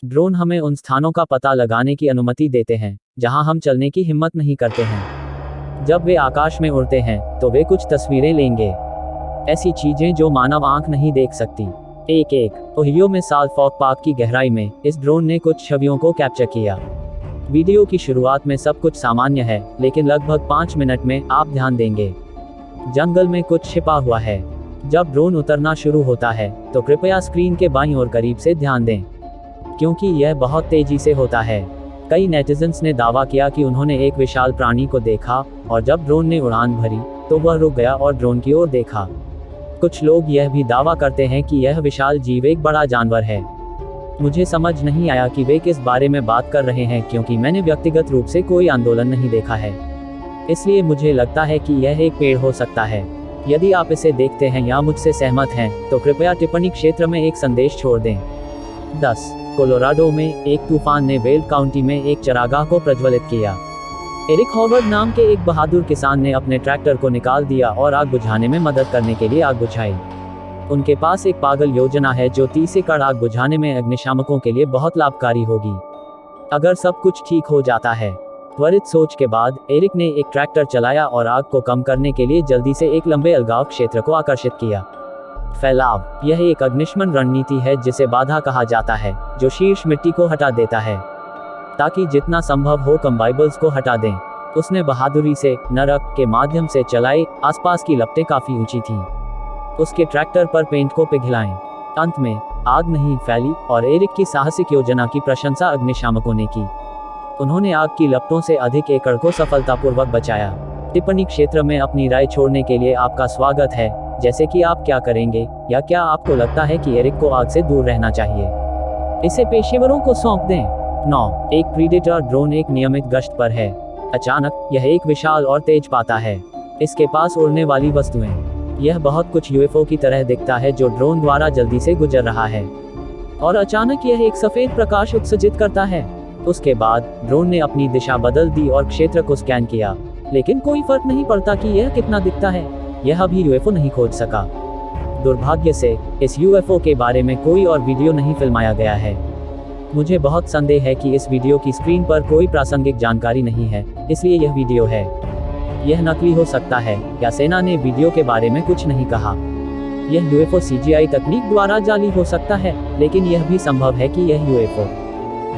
Drone हमें उन स्थानों का पता लगाने की अनुमति देते हैं जहां हम चलने की हिम्मत नहीं करते हैं। जब वे आकाश में उड़ते हैं तो वे कुछ तस्वीरें लेंगे, ऐसी चीजें जो मानव आंख नहीं देख सकती। ओहियो में साल्ट फॉक पार्क की गहराई में इस ड्रोन ने कुछ छवियों को कैप्चर किया। वीडियो की शुरुआत में सब कुछ सामान्य है, लेकिन लगभग 5 मिनट में आप ध्यान देंगे जंगल में कुछ छिपा हुआ है। जब ड्रोन उतरना शुरू होता है तो कृपया स्क्रीन के बाईं ओर करीब से ध्यान दें, क्योंकि यह बहुत तेजी से होता है। कई नेटिजन्स ने दावा किया कि उन्होंने एक विशाल प्राणी को देखा, और जब ड्रोन ने उड़ान भरी तो वह रुक गया और ड्रोन की ओर देखा। कुछ लोग यह भी दावा करते हैं कि यह विशाल जीव एक बड़ा जानवर है। मुझे समझ नहीं आया कि वे किस बारे में बात कर रहे हैं, क्योंकि मैंने व्यक्तिगत रूप से कोई आंदोलन नहीं देखा है, इसलिए मुझे लगता है कि यह एक पेड़ हो सकता है। यदि आप इसे देखते हैं या मुझसे सहमत हैं, तो कृपया टिप्पणी क्षेत्र में एक संदेश छोड़ दें। 10. कोलोराडो में एक तूफान ने वेल्ड काउंटी में एक चरागाह को प्रज्वलित किया। एरिक हॉवर्ड नाम के एक बहादुर किसान ने अपने ट्रैक्टर को निकाल दिया और आग बुझाने में मदद करने के लिए आग बुझाई। उनके पास एक पागल योजना है जो 30 एकड़ आग बुझाने में अग्निशामकों के लिए बहुत लाभकारी होगी, अगर सब कुछ ठीक हो जाता है। त्वरित सोच के बाद एरिक ने एक ट्रैक्टर चलाया और आग को कम करने के लिए जल्दी से एक लंबे अलगाव क्षेत्र को आकर्षित किया। फैलाव, यह एक अग्निशमन रणनीति है जिसे बाधा कहा जाता है, जो शीर्ष मिट्टी को हटा देता है ताकि जितना संभव हो कंबाइबल्स को हटा दें। उसने बहादुरी से नरक के माध्यम से चलाई। आसपास की लपटें काफी ऊंची थीं। उसके ट्रैक्टर पर पेंट को पिघलाएं। अंत में आग नहीं फैली और एरिक की साहसिक योजना की प्रशंसा अग्निशामकों ने की। उन्होंने आग की लपटों से अधिक एकड़ को सफलतापूर्वक बचाया। टिप्पणी क्षेत्र में अपनी राय छोड़ने के लिए आपका स्वागत है, जैसे कि आप क्या करेंगे, या क्या आपको लगता है कि एरिक को आग से दूर रहना चाहिए। इसे पेशेवरों को सौंप दें। 9. एक प्रीडेटर ड्रोन एक नियमित गश्त पर है। अचानक यह एक विशाल और तेज पाता है। इसके पास उड़ने वाली वस्तुएं। यह बहुत कुछ यूएफओ की तरह दिखता है जो ड्रोन द्वारा जल्दी से गुजर रहा है, और अचानक यह एक सफेद प्रकाश उत्सर्जित करता है। उसके बाद ड्रोन ने अपनी दिशा बदल दी और क्षेत्र को स्कैन किया, लेकिन कोई फर्क नहीं पड़ता कि यह कितना दिखता है। यह अभी यूएफओ नहीं खोज सका। दुर्भाग्य से इस यूएफओ के बारे में कोई और वीडियो नहीं फिल्माया गया है। मुझे बहुत संदेह है कि इस वीडियो की स्क्रीन पर कोई प्रासंगिक जानकारी नहीं है, इसलिए यह वीडियो है। यह नकली हो सकता है, या सेना ने वीडियो के बारे में कुछ नहीं कहा। यह यूएफओ सीजीआई तकनीक द्वारा जाली हो सकता है, लेकिन यह भी संभव है कि यह यूएफओ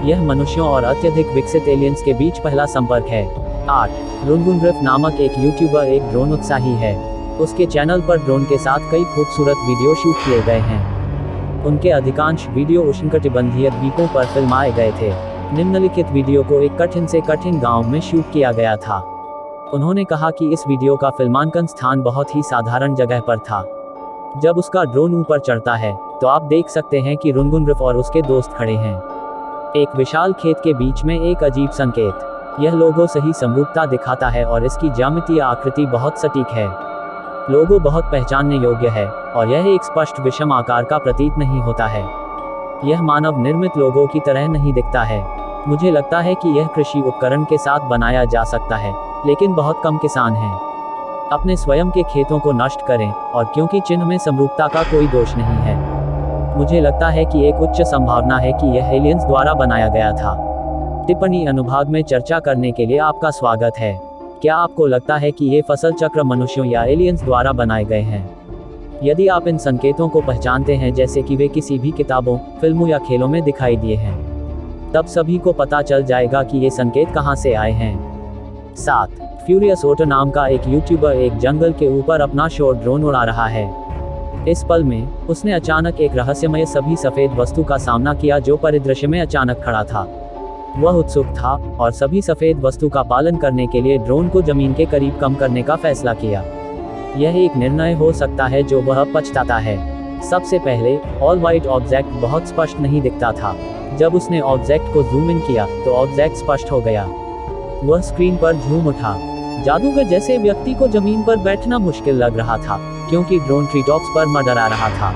यह मनुष्यों और अत्यधिक विकसित एलियंस के बीच पहला संपर्क है। 8. रुनगुन नामक एक यूट्यूबर एक ड्रोन उत्साही है। उसके चैनल पर ड्रोन के साथ कई खूबसूरत वीडियो शूट किए गए हैं। उनके अधिकांश वीडियो उष्णकटिबंधीय द्वीपों पर फिल्माए गए थे। निम्नलिखित वीडियो को एक कठिन से कठिन गांव में शूट किया गया था। उन्होंने कहा कि इस वीडियो का फिल्मांकन स्थान बहुत ही साधारण जगह पर था। जब उसका ड्रोन ऊपर चढ़ता है तो आप देख सकते हैं कि रुनगुन और उसके दोस्त खड़े हैं एक विशाल खेत के बीच में। एक अजीब संकेत। यह लोगो सही समरूपता दिखाता है और इसकी ज्यामितीय आकृति बहुत सटीक है। लोगो बहुत पहचानने योग्य है, और यह एक स्पष्ट विषम आकार का प्रतीत नहीं होता है। यह मानव निर्मित लोगो की तरह नहीं दिखता है। मुझे लगता है कि यह कृषि उपकरण के साथ बनाया जा सकता है, लेकिन बहुत कम किसान हैं। अपने स्वयं के खेतों को नष्ट करें, और क्योंकि चिन्ह में समरूपता का कोई दोष नहीं है, मुझे लगता है कि एक उच्च संभावना है कि यह एलियंस द्वारा बनाया गया था। टिप्पणी अनुभाग में चर्चा करने के लिए आपका स्वागत है। क्या आपको लगता है कि ये फसल चक्र मनुष्यों या एलियंस द्वारा बनाए गए हैं? यदि आप इन संकेतों को पहचानते हैं, जैसे कि वे किसी भी किताबों, फिल्मों या खेलों में दिखाई दिए हैं, तब सभी को पता चल जाएगा कि ये संकेत कहां से आए हैं। 7. फ्यूरियस ओटो नाम का एक यूट्यूबर एक जंगल के ऊपर अपना शॉर्ट ड्रोन उड़ा रहा है। इस पल में उसने अचानक एक रहस्यमय सभी सफेद वस्तु का सामना किया जो परिदृश्य में अचानक खड़ा था। वह उत्सुक था और सभी सफेद वस्तु का पालन करने के लिए ड्रोन को जमीन के करीब कम करने का फैसला किया। यह एक निर्णय हो सकता है जो वह पछताता है। सबसे पहले ऑल वाइट ऑब्जेक्ट बहुत स्पष्ट नहीं दिखता था। जब उसने ऑब्जेक्ट को जूम इन किया तो ऑब्जेक्ट स्पष्ट हो गया। वह स्क्रीन पर झूम उठा। जादूगर जैसे व्यक्ति को जमीन पर बैठना मुश्किल लग रहा था, क्योंकि ड्रोन ट्रीटॉप्स पर मंडरा रहा था।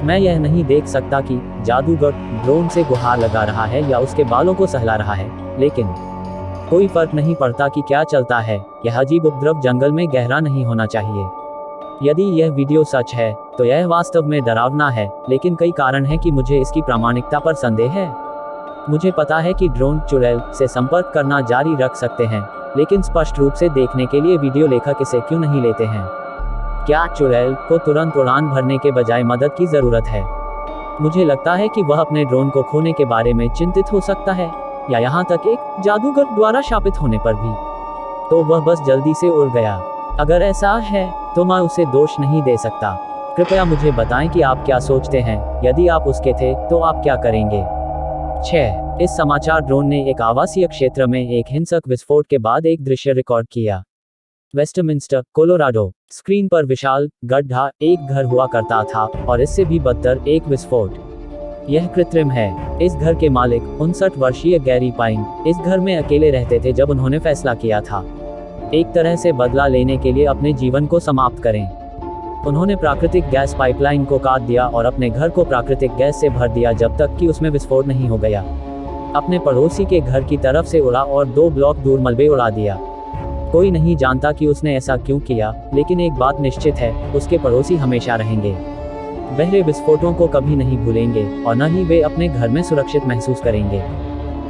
मैं यह नहीं देख सकता कि जादूगर ड्रोन से गुहार लगा रहा है या उसके बालों को सहला रहा है, लेकिन कोई फर्क नहीं पड़ता कि क्या चलता है। यह अजीब उपद्रव जंगल में गहरा नहीं होना चाहिए। यदि यह वीडियो सच है तो यह वास्तव में डरावना है, लेकिन कई कारण हैं कि मुझे इसकी प्रामाणिकता पर संदेह है। मुझे पता है कि ड्रोन चुड़ैल से संपर्क करना जारी रख सकते हैं, लेकिन स्पष्ट रूप से देखने के लिए वीडियो लेखक इसे क्यों नहीं लेते हैं? क्या चुड़ैल को तुरंत उड़ान भरने के बजाय मदद की जरूरत है? मुझे लगता है कि वह अपने ड्रोन को खोने के बारे में चिंतित हो सकता है, या यहाँ तक एक जादूगर द्वारा शापित होने पर भी। तो वह बस जल्दी से उड़ गया। अगर ऐसा है तो मैं उसे दोष नहीं दे सकता। कृपया मुझे बताएं कि आप क्या सोचते हैं। यदि आप उसके थे तो आप क्या करेंगे? 6. इस समाचार ड्रोन ने एक आवासीय क्षेत्र में एक हिंसक विस्फोट के बाद एक दृश्य रिकॉर्ड किया। Westminster, Colorado. स्क्रीन पर विशाल गड्ढा एक घर हुआ करता था, और इससे भी बदतर एक विस्फोट। यह कृत्रिम है। इस घर के मालिक 59 वर्षीय गैरी पाइन इस घर में अकेले रहते थे जब उन्होंने फैसला किया था एक तरह से बदला लेने के लिए अपने जीवन को समाप्त करें। उन्होंने प्राकृतिक गैस पाइपलाइन को काट दिया और अपने घर को प्राकृतिक गैस से भर दिया जब तक कि उसमें विस्फोट नहीं हो गया। अपने पड़ोसी के घर की तरफ से उड़ा और 2 ब्लॉक दूर मलबे उड़ा दिया। कोई नहीं जानता कि उसने ऐसा क्यों किया, लेकिन एक बात निश्चित है, उसके पड़ोसी हमेशा रहेंगे। बहरे विस्फोटों को कभी नहीं भूलेंगे, और न ही वे अपने घर में सुरक्षित महसूस करेंगे।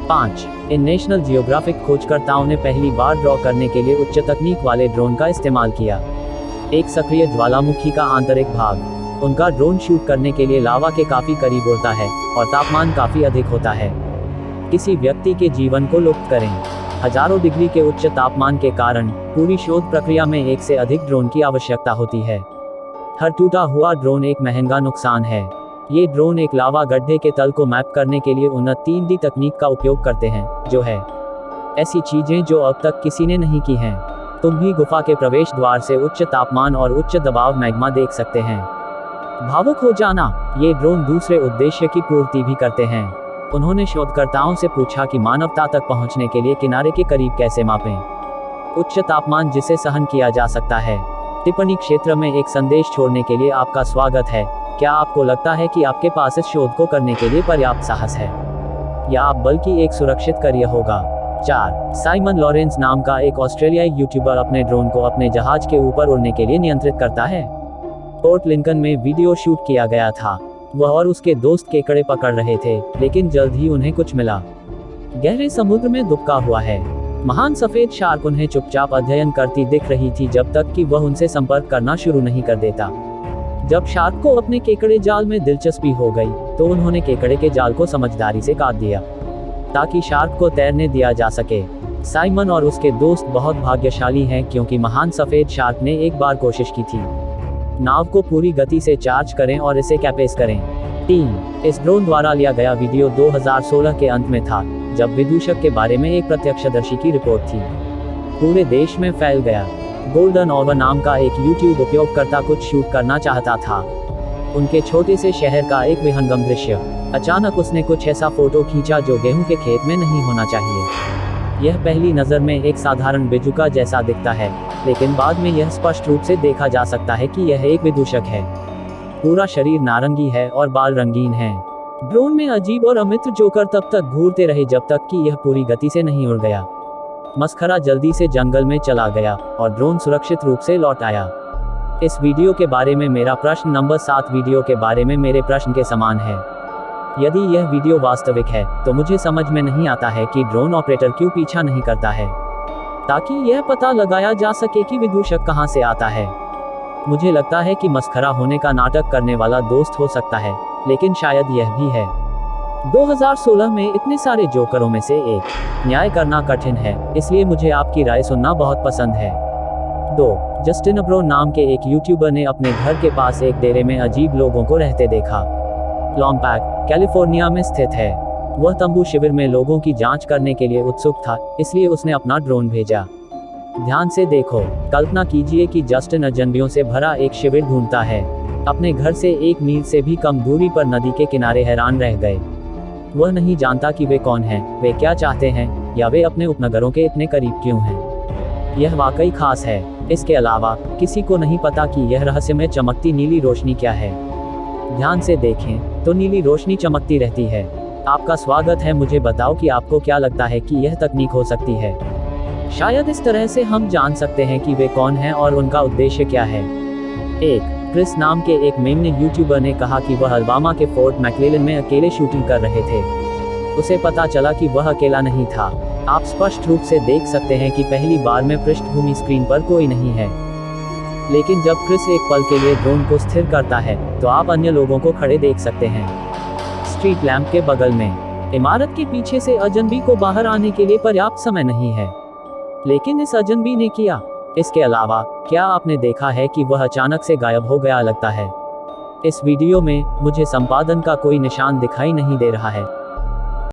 5. इन नेशनल जियोग्राफिक खोजकर्ताओं ने पहली बार ड्रॉ करने के लिए उच्च तकनीक वाले ड्रोन का इस्तेमाल किया। एक सक्रिय ज्वालामुखी का आंतरिक भाग। उनका ड्रोन शूट करने के लिए लावा के काफी करीब उड़ता है, और तापमान काफी अधिक होता है। किसी व्यक्ति के जीवन को लुप्त करें। हजारों डिग्री के उच्च तापमान के कारण पूरी शोध प्रक्रिया में एक से अधिक ड्रोन की आवश्यकता होती है। हर टूटा हुआ ड्रोन एक महंगा नुकसान है। ये ड्रोन एक लावा गड्ढे के तल को मैप करने के लिए उन्नत 3D तकनीक का उपयोग करते हैं, जो है ऐसी चीजें जो अब तक किसी ने नहीं की हैं। तुम भी गुफा के प्रवेश द्वार से उच्च तापमान और उच्च दबाव मैग्मा देख सकते हैं। भावुक हो जाना। ये ड्रोन दूसरे उद्देश्य की पूर्ति भी करते हैं। उन्होंने शोधकर्ताओं से पूछा कि मानवता तक पहुंचने के लिए किनारे के करीब कैसे मापें। उच्च तापमान जिसे सहन किया जा सकता है। टिप्पणी क्षेत्र में एक संदेश छोड़ने के लिए आपका स्वागत है। क्या आपको लगता है कि आपके पास इस शोध को करने के लिए पर्याप्त साहस है, या आप बल्कि एक सुरक्षित करियर होगा? 4. साइमन लॉरेंस नाम का एक ऑस्ट्रेलियाई यूट्यूबर अपने ड्रोन को अपने जहाज के ऊपर उड़ने के लिए नियंत्रित करता है। पोर्ट लिंकन में वीडियो शूट किया गया था। वह और उसके दोस्त केकड़े पकड़ रहे थे, लेकिन जल्द ही उन्हें कुछ मिला। गहरे समुद्र में दुबका हुआ है। महान सफेद शार्क उन्हें चुपचाप अध्ययन करती दिख रही थी जब तक कि वह उनसे संपर्क करना शुरू नहीं कर देता। जब शार्क को अपने केकड़े जाल में दिलचस्पी हो गई, तो उन्होंने केकड़े के जाल को समझदारी से काट दिया ताकि शार्क को तैरने दिया जा सके। साइमन और उसके दोस्त बहुत भाग्यशाली हैं क्योंकि महान सफेद शार्क ने एक बार कोशिश की थी। नाव को पूरी गति से चार्ज करें और इसे कैपेस करें। 3. इस ड्रोन द्वारा लिया गया वीडियो 2016 के अंत में था, जब विदूषक के बारे में एक प्रत्यक्षदर्शी की रिपोर्ट थी। पूरे देश में फैल गया। गोल्डन ओवर नाम का एक YouTube उपयोगकर्ता कुछ शूट करना चाहता था। उनके छोटे से शहर का एक विहंगम दृश्य। अचानक उसने कुछ ऐसा फोटो खींचा जो गेहूं के खेत में नहीं होना चाहिए। यह पहली नज़र में एक साधारण बेजुका जैसा दिखता है, लेकिन बाद में यह स्पष्ट रूप से देखा जा सकता है कि यह एक विदूषक है। पूरा शरीर नारंगी है और बाल रंगीन हैं। ड्रोन में अजीब और अमित्र जोकर तब तक घूरते रहे जब तक कि यह पूरी गति से नहीं उड़ गया। मस्खरा जल्दी से जंगल में चला गया और ड्रोन सुरक्षित रूप से लौट आया। इस वीडियो के बारे में मेरा प्रश्न नंबर 7 वीडियो के बारे में मेरे प्रश्न के समान है। यदि यह वीडियो वास्तविक है तो मुझे समझ में नहीं आता है कि ड्रोन ऑपरेटर क्यों पीछा नहीं करता है, ताकि यह पता लगाया जा सके कि विदूषक कहां से आता है। मुझे लगता है कि मस्खरा होने का नाटक करने वाला दोस्त हो सकता है, लेकिन शायद यह भी है। 2016 में इतने सारे जोकरों में से एक न्याय करना कठिन है, इसलिए मुझे आपकी राय सुनना बहुत पसंद है। 2. जस्टिन ब्रो नाम के एक यूट्यूबर ने अपने घर के पास एक डेरे में अजीब लोगों को रहते देखा। लॉम्पैक, कैलिफोर्निया में स्थित है। वह तंबू शिविर में लोगों की जांच करने के लिए उत्सुक था, इसलिए उसने अपना ड्रोन भेजा। ध्यान से देखो। कल्पना कीजिए कि जस्टिन अजनबियों से भरा एक शिविर ढूंढता है। अपने घर से 1 मील से भी कम दूरी पर नदी के किनारे हैरान रह गए। वह नहीं जानता कि वे कौन हैं, वे क्या चाहते हैं, या वे अपने उपनगरों के इतने करीब क्यों हैं। यह वाकई खास है। इसके अलावा किसी को नहीं पता कि यह रहस्यमय चमकती नीली रोशनी क्या है। ध्यान से देखें तो नीली रोशनी चमकती रहती है। आपका स्वागत है। मुझे बताओ कि आपको क्या लगता है कि यह तकनीक हो सकती है। शायद इस तरह से हम जान सकते हैं कि वे कौन हैं और उनका उद्देश्य क्या है। 1. क्रिस नाम के एक मेमने यूट्यूबर ने कहा कि वह अल्बामा के फोर्ट मैक्लेलन में अकेले शूटिंग कर रहे थे। उसे पता चला कि वह अकेला नहीं था। आप स्पष्ट रूप से देख सकते हैं कि पहली बार में पृष्ठभूमि स्क्रीन पर कोई नहीं है। लेकिन जब क्रिस एक पल के लिए ड्रोन को स्थिर करता है, तो आप अन्य लोगों को खड़े देख सकते हैं। स्ट्रीट लैंप के बगल में इमारत के पीछे से अजनबी को बाहर आने के लिए पर्याप्त समय नहीं है, लेकिन इस अजनबी ने किया। इसके अलावा, क्या आपने देखा है कि वह अचानक से गायब हो गया लगता है। इस वीडियो में मुझे संपादन का कोई निशान दिखाई नहीं दे रहा है।